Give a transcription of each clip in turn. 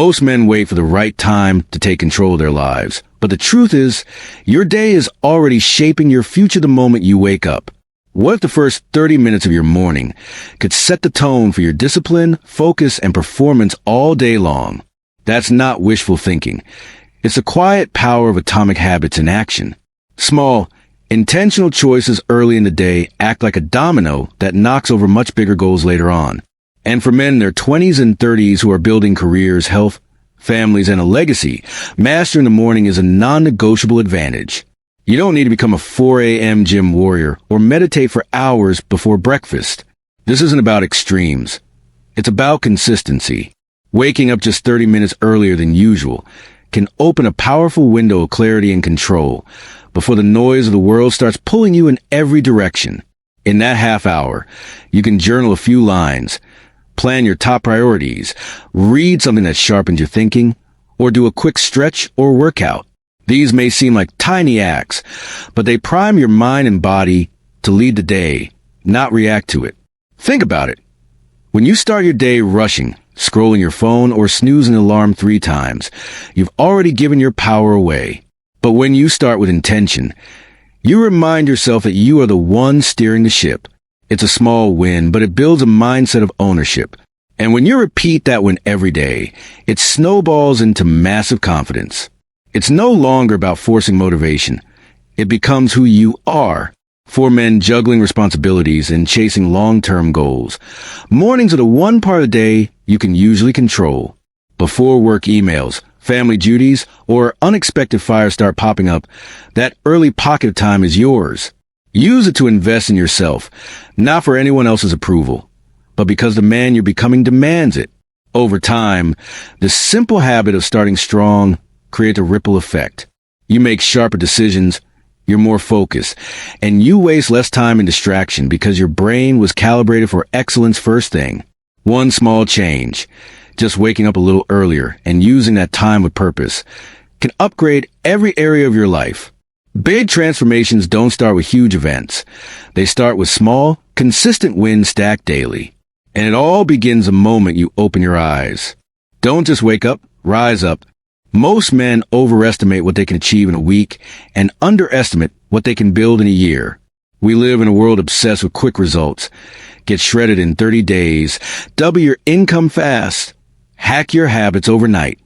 Most men wait for the right time to take control of their lives. But the truth is, your day is already shaping your future the moment you wake up. What if the first 30 minutes of your morning could set the tone for your discipline, focus, and performance all day long? That's not wishful thinking. It's the quiet power of atomic habits in action. Small, intentional choices early in the day act like a domino that knocks over much bigger goals later on. And for men in their 20s and 30s who are building careers, health, families, and a legacy, mastering the morning is a non-negotiable advantage. You don't need to become a 4 a.m. gym warrior or meditate for hours before breakfast. This isn't about extremes. It's about consistency. Waking up just 30 minutes earlier than usual can open a powerful window of clarity and control before the noise of the world starts pulling you in every direction. In that half hour, you can journal a few lines, plan your top priorities, read something that sharpens your thinking, or do a quick stretch or workout. These may seem like tiny acts, but they prime your mind and body to lead the day, not react to it. Think about it. When you start your day rushing, scrolling your phone, or snoozing the alarm 3 times, you've already given your power away. But when you start with intention, you remind yourself that you are the one steering the ship. It's a small win, but it builds a mindset of ownership. And when you repeat that win every day, it snowballs into massive confidence. It's no longer about forcing motivation. It becomes who you are. For men juggling responsibilities and chasing long-term goals, mornings are the one part of the day you can usually control. Before work emails, family duties, or unexpected fires start popping up, that early pocket of time is yours. Use it to invest in yourself, not for anyone else's approval, but because the man you're becoming demands it. Over time, the simple habit of starting strong creates a ripple effect. You make sharper decisions, you're more focused, and you waste less time in distraction because your brain was calibrated for excellence first thing. One small change, just waking up a little earlier and using that time with purpose, can upgrade every area of your life. Big transformations don't start with huge events. They start with small, consistent wins stacked daily. And it all begins the moment you open your eyes. Don't just wake up, rise up. Most men overestimate what they can achieve in a week and underestimate what they can build in a year. We live in a world obsessed with quick results. Get shredded in 30 days, double your income fast, hack your habits overnight.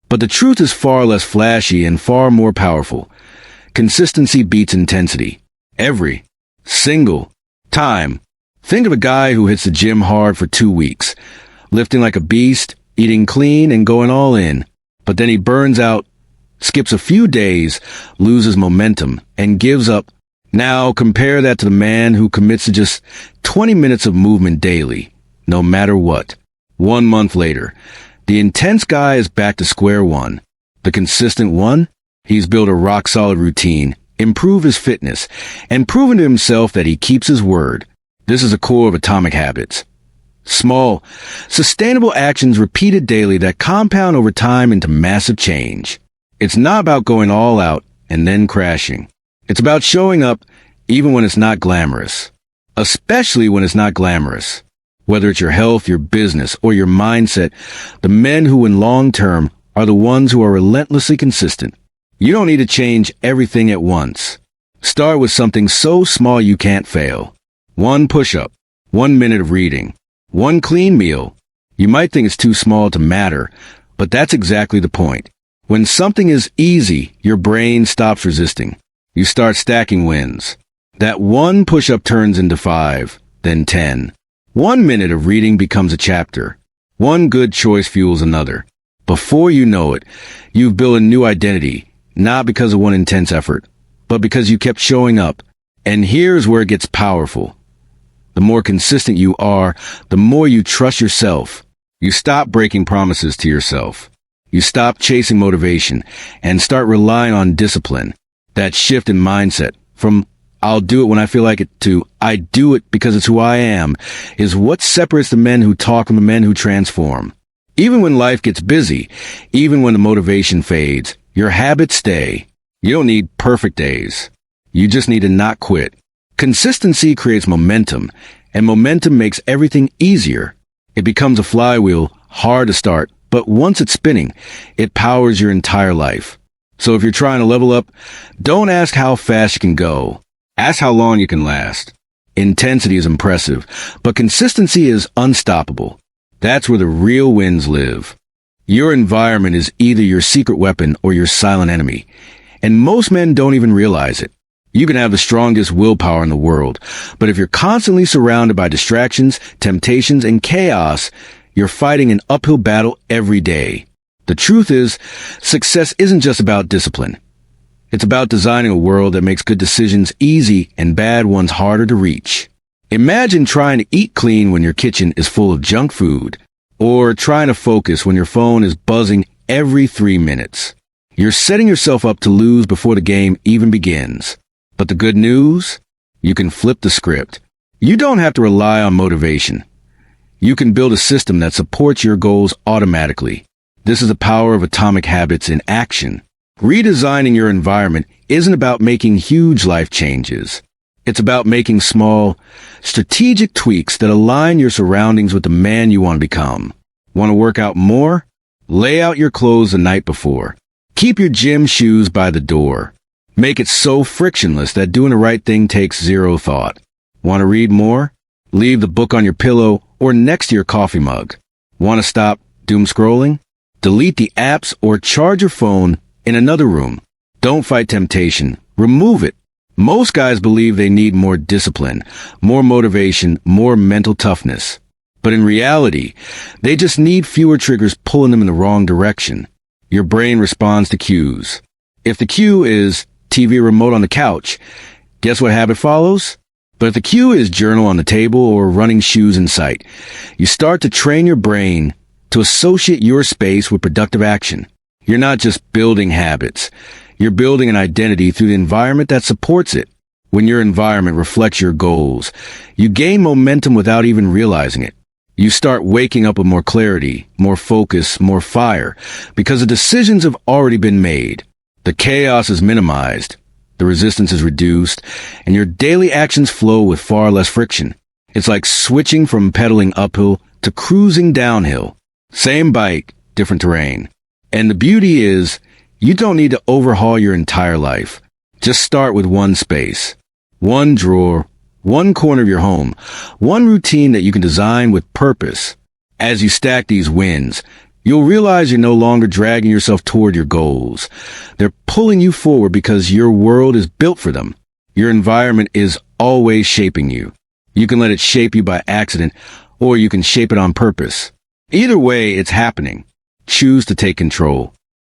But the truth is far less flashy and far more powerful. Consistency beats intensity. Every single time. Think of a guy who hits the gym hard for 2 weeks, lifting like a beast, eating clean, and going all in. But then he burns out, skips a few days, loses momentum, and gives up. Now compare that to the man who commits to just 20 minutes of movement daily, no matter what. 1 month later, the intense guy is back to square one. The consistent one? He's built a rock-solid routine, improved his fitness, and proven to himself that he keeps his word. This is the core of atomic habits. Small, sustainable actions repeated daily that compound over time into massive change. It's not about going all out and then crashing. It's about showing up even when it's not glamorous. Especially when it's not glamorous. Whether it's your health, your business, or your mindset, the men who win long-term are the ones who are relentlessly consistent. You don't need to change everything at once. Start with something so small you can't fail. 1 push-up, 1 minute of reading, 1 clean meal. You might think it's too small to matter, but that's exactly the point. When something is easy, your brain stops resisting. You start stacking wins. That 1 push-up turns into 5, then 10. 1 minute of reading becomes a chapter. 1 good choice fuels another. Before you know it, you've built a new identity, not because of one intense effort, but because you kept showing up. And here's where it gets powerful. The more consistent you are, the more you trust yourself. You stop breaking promises to yourself. You stop chasing motivation and start relying on discipline. That shift in mindset from I'll do it when I feel like it to I do it because it's who I am is what separates the men who talk from the men who transform. Even when life gets busy, even when the motivation fades, your habits stay. You don't need perfect days. You just need to not quit. Consistency creates momentum, and momentum makes everything easier. It becomes a flywheel, hard to start, but once it's spinning, it powers your entire life. So if you're trying to level up, don't ask how fast you can go. Ask how long you can last. Intensity is impressive, but consistency is unstoppable. That's where the real wins live. Your environment is either your secret weapon or your silent enemy, and most men don't even realize it. You can have the strongest willpower in the world, but if you're constantly surrounded by distractions, temptations, and chaos, you're fighting an uphill battle every day. The truth is, success isn't just about discipline. It's about designing a world that makes good decisions easy and bad ones harder to reach. Imagine trying to eat clean when your kitchen is full of junk food, or trying to focus when your phone is buzzing every 3 minutes. You're setting yourself up to lose before the game even begins. But the good news? You can flip the script. You don't have to rely on motivation. You can build a system that supports your goals automatically. This is the power of atomic habits in action. Redesigning your environment isn't about making huge life changes. It's about making small, strategic tweaks that align your surroundings with the man you want to become. Want to work out more? Lay out your clothes the night before. Keep your gym shoes by the door. Make it so frictionless that doing the right thing takes zero thought. Want to read more? Leave the book on your pillow or next to your coffee mug. Want to stop doom scrolling? Delete the apps or charge your phone in another room. Don't fight temptation. Remove it. Most guys believe they need more discipline, more motivation, more mental toughness. But in reality, they just need fewer triggers pulling them in the wrong direction. Your brain responds to cues. If the cue is TV remote on the couch, guess what habit follows? But if the cue is journal on the table or running shoes in sight, you start to train your brain to associate your space with productive action. You're not just building habits. You're building an identity through the environment that supports it. When your environment reflects your goals, you gain momentum without even realizing it. You start waking up with more clarity, more focus, more fire, because the decisions have already been made. The chaos is minimized, the resistance is reduced, and your daily actions flow with far less friction. It's like switching from pedaling uphill to cruising downhill. Same bike, different terrain. And the beauty is, you don't need to overhaul your entire life. Just start with one space, one drawer, one corner of your home, one routine that you can design with purpose. As you stack these wins, you'll realize you're no longer dragging yourself toward your goals. They're pulling you forward because your world is built for them. Your environment is always shaping you. You can let it shape you by accident, or you can shape it on purpose. Either way, it's happening. Choose to take control.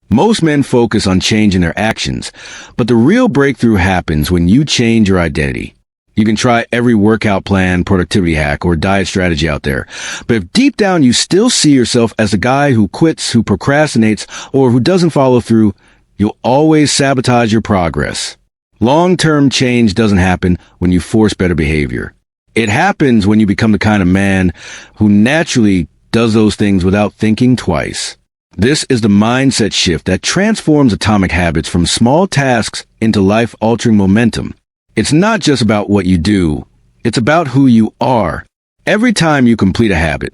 Most men focus on changing their actions, but the real breakthrough happens when you change your identity. You can try every workout plan, productivity hack, or diet strategy out there, but if deep down you still see yourself as the guy who quits, who procrastinates, or who doesn't follow through, you'll always sabotage your progress. Long-term change doesn't happen when you force better behavior. It happens when you become the kind of man who naturally does those things without thinking twice. This is the mindset shift that transforms atomic habits from small tasks into life-altering momentum. It's not just about what you do, it's about who you are. Every time you complete a habit,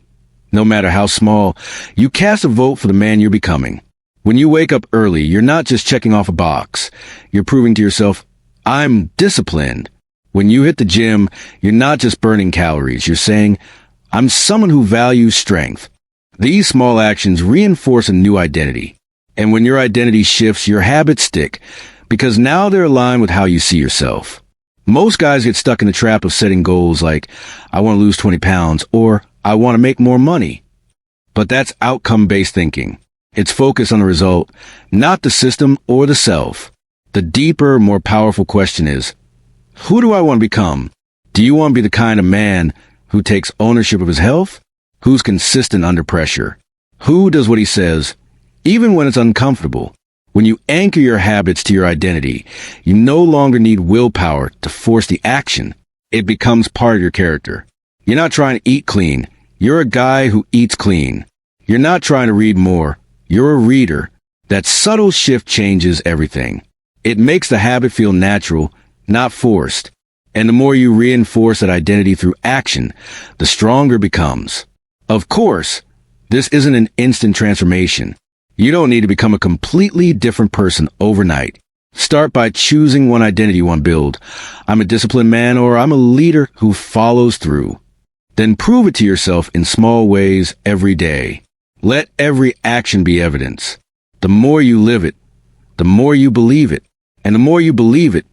no matter how small, you cast a vote for the man you're becoming. When you wake up early, you're not just checking off a box. You're proving to yourself, I'm disciplined. When you hit the gym, you're not just burning calories. You're saying, I'm someone who values strength. These small actions reinforce a new identity. And when your identity shifts, your habits stick, because now they're aligned with how you see yourself. Most guys get stuck in the trap of setting goals like, I want to lose 20 pounds, or I want to make more money. But that's outcome-based thinking. It's focused on the result, not the system or the self. The deeper, more powerful question is, who do I want to become? Do you want to be the kind of man who takes ownership of his health? Who's consistent under pressure? Who does what he says, even when it's uncomfortable? When you anchor your habits to your identity, you no longer need willpower to force the action. It becomes part of your character. You're not trying to eat clean. You're a guy who eats clean. You're not trying to read more. You're a reader. That subtle shift changes everything. It makes the habit feel natural, not forced. And the more you reinforce that identity through action, the stronger it becomes. Of course, This isn't an instant transformation. You don't need to become a completely different person overnight. Start by choosing one identity you want to build. I'm a disciplined man, or I'm a leader who follows through. Then prove it to yourself in small ways every day. Let every action be evidence. The more you live it, the more you believe it. And the more you believe it,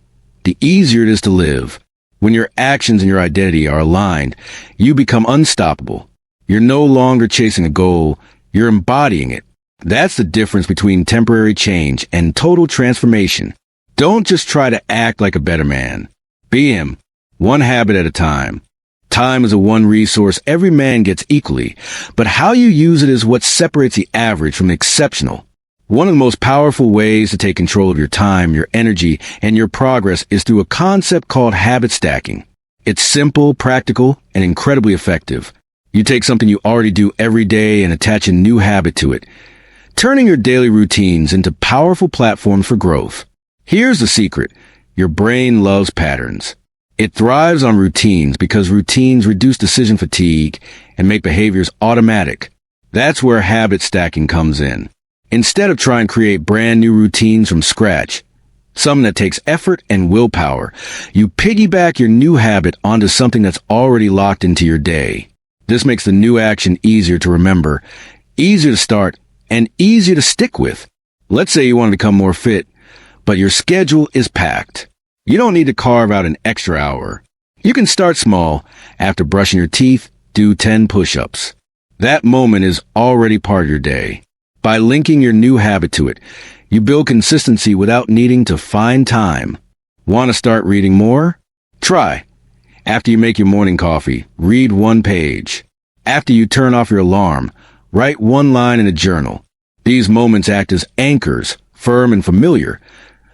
the easier it is to live. When your actions and your identity are aligned, you become unstoppable. You're no longer chasing a goal, you're embodying it. That's the difference between temporary change and total transformation. Don't just try to act like a better man. Be him, one habit at a time. Time is a one resource every man gets equally, but how you use it is what separates the average from the exceptional. One of the most powerful ways to take control of your time, your energy, and your progress is through a concept called habit stacking. It's simple, practical, and incredibly effective. You take something you already do every day and attach a new habit to it, turning your daily routines into powerful platforms for growth. Here's the secret. Your brain loves patterns. It thrives on routines because routines reduce decision fatigue and make behaviors automatic. That's where habit stacking comes in. Instead of trying to create brand new routines from scratch, something that takes effort and willpower, you piggyback your new habit onto something that's already locked into your day. This makes the new action easier to remember, easier to start, and easier to stick with. Let's say you want to become more fit, but your schedule is packed. You don't need to carve out an extra hour. You can start small. After brushing your teeth, do 10 push-ups. That moment is already part of your day. By linking your new habit to it, you build consistency without needing to find time. Want to start reading more? Try. After you make your morning coffee, read 1 page. After you turn off your alarm, write 1 line in a journal. These moments act as anchors, firm and familiar,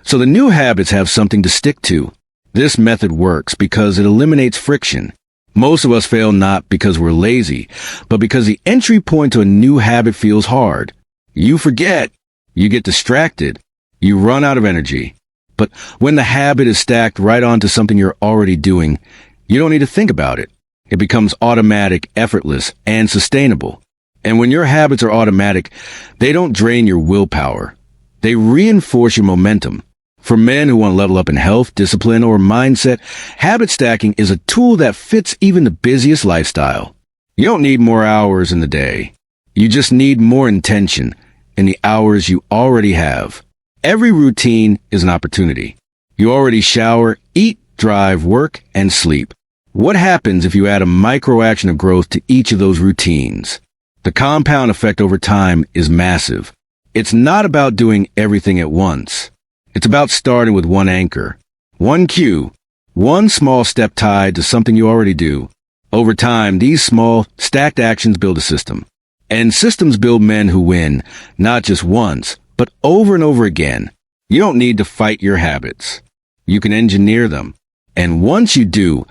so the new habits have something to stick to. This method works because it eliminates friction. Most of us fail not because we're lazy, but because the entry point to a new habit feels hard. You forget. You get distracted. You run out of energy. But when the habit is stacked right onto something you're already doing, you don't need to think about it. It becomes automatic, effortless, and sustainable. And when your habits are automatic, they don't drain your willpower. They reinforce your momentum. For men who want to level up in health, discipline, or mindset, habit stacking is a tool that fits even the busiest lifestyle. You don't need more hours in the day. You just need more intention in the hours you already have. Every routine is an opportunity. You already shower, eat, drive, work, and sleep. What happens if you add a micro action of growth to each of those routines? The compound effect over time is massive. It's not about doing everything at once. It's about starting with 1 anchor, 1 cue, 1 small step tied to something you already do. Over time, these small, stacked actions build a system. And systems build men who win, not just once, but over and over again. You don't need to fight your habits. You can engineer them. And once you do,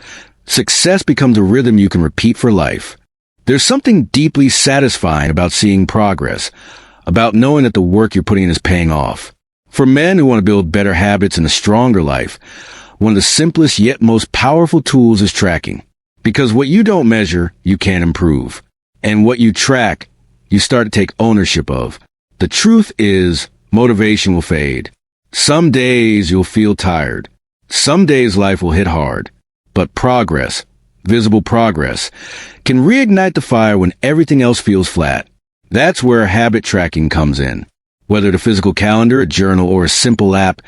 success becomes a rhythm you can repeat for life. There's something deeply satisfying about seeing progress, about knowing that the work you're putting in is paying off. For men who want to build better habits and a stronger life, one of the simplest yet most powerful tools is tracking. Because what you don't measure, you can't improve. And what you track, you start to take ownership of. The truth is, motivation will fade. Some days you'll feel tired. Some days life will hit hard. But progress, visible progress, can reignite the fire when everything else feels flat. That's where habit tracking comes in. Whether the physical calendar, a journal, or a simple app,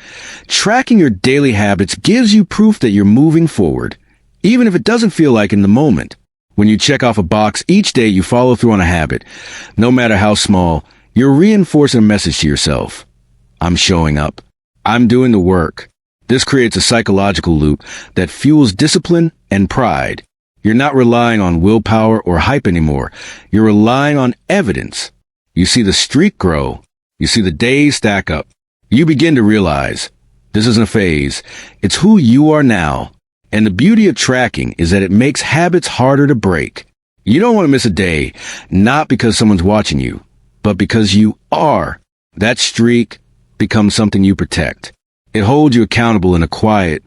tracking your daily habits gives you proof that you're moving forward, even if it doesn't feel like in the moment. When you check off a box each day you follow through on a habit, no matter how small, you're reinforcing a message to yourself. I'm showing up. I'm doing the work. This creates a psychological loop that fuels discipline and pride. You're not relying on willpower or hype anymore. You're relying on evidence. You see the streak grow. You see the days stack up. You begin to realize this isn't a phase. It's who you are now. And the beauty of tracking is that it makes habits harder to break. You don't want to miss a day, not because someone's watching you, but because you are. That streak becomes something you protect. It holds you accountable in a quiet,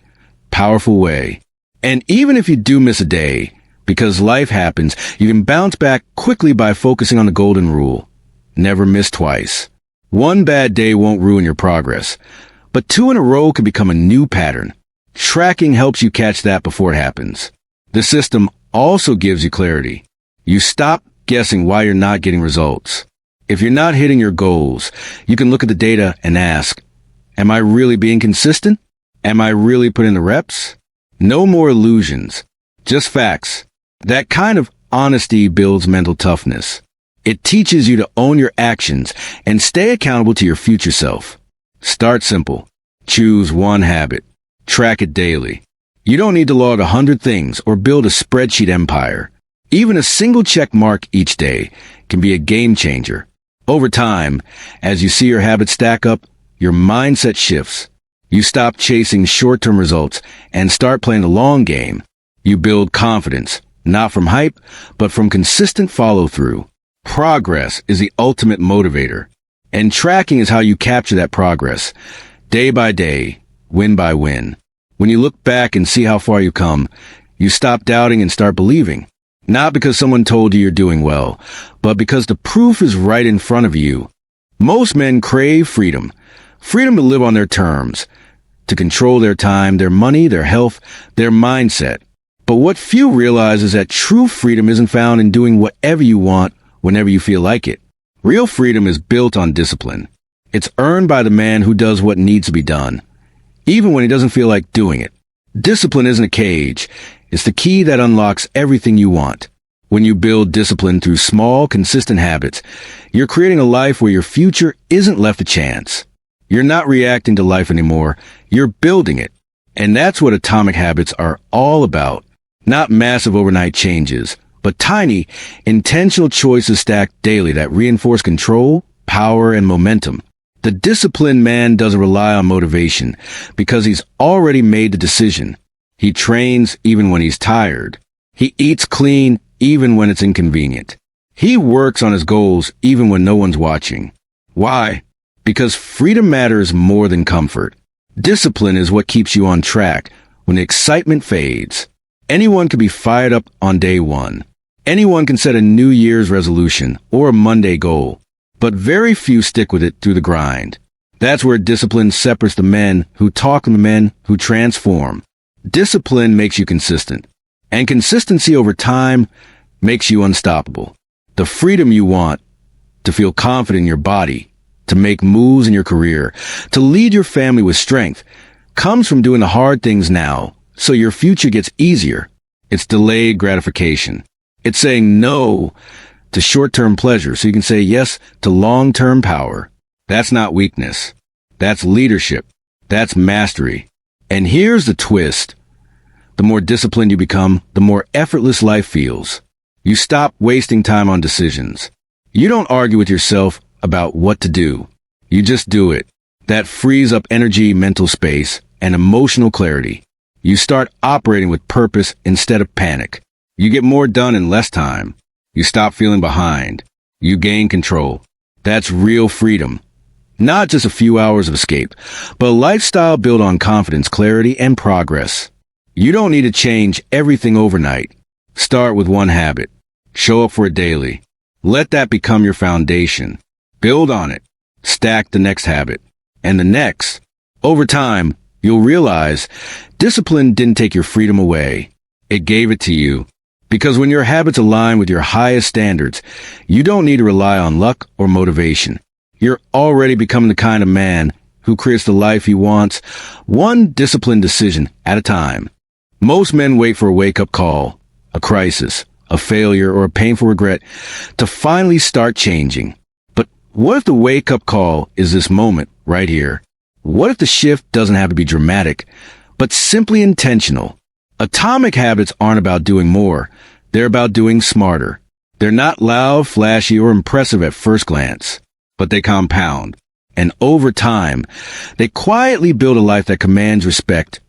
powerful way. And even if you do miss a day, Because life happens, you can bounce back quickly by focusing on the golden rule. Never miss twice. One bad day won't ruin your progress, but two in a row can become a new pattern. Tracking helps you catch that before it happens. The system also gives you clarity. You stop guessing why you're not getting results. If you're not hitting your goals, you can look at the data and ask, am I really being consistent? Am I really putting the reps? No more illusions, just facts. That kind of honesty builds mental toughness. It teaches you to own your actions and stay accountable to your future self. Start simple. Choose one habit. Track it daily. You don't need to log 100 things or build a spreadsheet empire. Even a single check mark each day can be a game changer. Over time, as you see your habits stack up, your mindset shifts. You stop chasing short-term results and start playing the long game. You build confidence, not from hype, but from consistent follow-through. Progress is the ultimate motivator, and tracking is how you capture that progress, day by day, win by win. When you look back and see how far you've come, you stop doubting and start believing. Not because someone told you you're doing well, but because the proof is right in front of you. Most men crave freedom. Freedom to live on their terms, to control their time, their money, their health, their mindset. But what few realize is that true freedom isn't found in doing whatever you want whenever you feel like it. Real freedom is built on discipline. It's earned by the man who does what needs to be done, even when he doesn't feel like doing it. Discipline isn't a cage. It's the key that unlocks everything you want. When you build discipline through small, consistent habits, you're creating a life where your future isn't left to chance. You're not reacting to life anymore. You're building it. And that's what atomic habits are all about. Not massive overnight changes, but tiny, intentional choices stacked daily that reinforce control, power, and momentum. The disciplined man doesn't rely on motivation because he's already made the decision. He trains even when he's tired. He eats clean even when it's inconvenient. He works on his goals even when no one's watching. Why? Because freedom matters more than comfort. Discipline is what keeps you on track when the excitement fades. Anyone can be fired up on day one. Anyone can set a New Year's resolution or a Monday goal, but very few stick with it through the grind. That's where discipline separates the men who talk from the men who transform. Discipline makes you consistent, and consistency over time makes you unstoppable. The freedom you want, to feel confident in your body, to make moves in your career, to lead your family with strength, comes from doing the hard things now, so your future gets easier. It's delayed gratification. It's saying no to short-term pleasure so you can say yes to long-term power. That's not weakness. That's leadership. That's mastery. And here's the twist. The more disciplined you become, the more effortless life feels. You stop wasting time on decisions. You don't argue with yourself about what to do. You just do it. That frees up energy, mental space, and emotional clarity. You start operating with purpose instead of panic. You get more done in less time. You stop feeling behind. You gain control. That's real freedom. Not just a few hours of escape, but a lifestyle built on confidence, clarity, and progress. You don't need to change everything overnight. Start with one habit. Show up for it daily. Let that become your foundation. Build on it. Stack the next habit. And the next. Over time, you'll realize discipline didn't take your freedom away. It gave it to you. Because when your habits align with your highest standards, you don't need to rely on luck or motivation. You're already becoming the kind of man who creates the life he wants, one disciplined decision at a time. Most men wait for a wake-up call, a crisis, a failure, or a painful regret to finally start changing. But what if the wake-up call is this moment right here? What if the shift doesn't have to be dramatic, but simply intentional? Atomic habits aren't about doing more. They're about doing smarter. They're not loud, flashy, or impressive at first glance, but they compound. And over time, they quietly build a life that commands respect,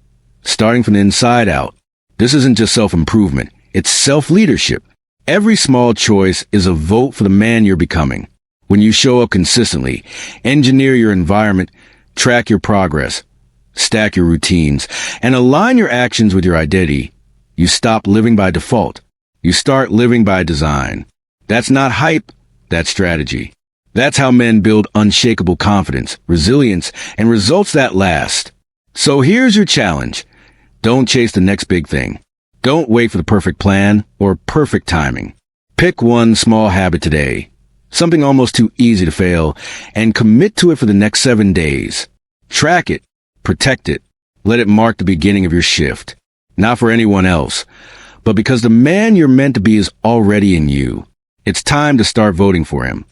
starting from the inside out. This isn't just self-improvement. It's self-leadership. Every small choice is a vote for the man you're becoming. When you show up consistently, engineer your environment, track your progress, stack your routines, and align your actions with your identity, you stop living by default. You start living by design. That's not hype, that's strategy. That's how men build unshakable confidence, resilience, and results that last. So here's your challenge. Don't chase the next big thing. Don't wait for the perfect plan or perfect timing. Pick one small habit today, something almost too easy to fail, and commit to it for the next 7 days. Track it, protect it, let it mark the beginning of your shift. Not for anyone else, but because the man you're meant to be is already in you. It's time to start voting for him.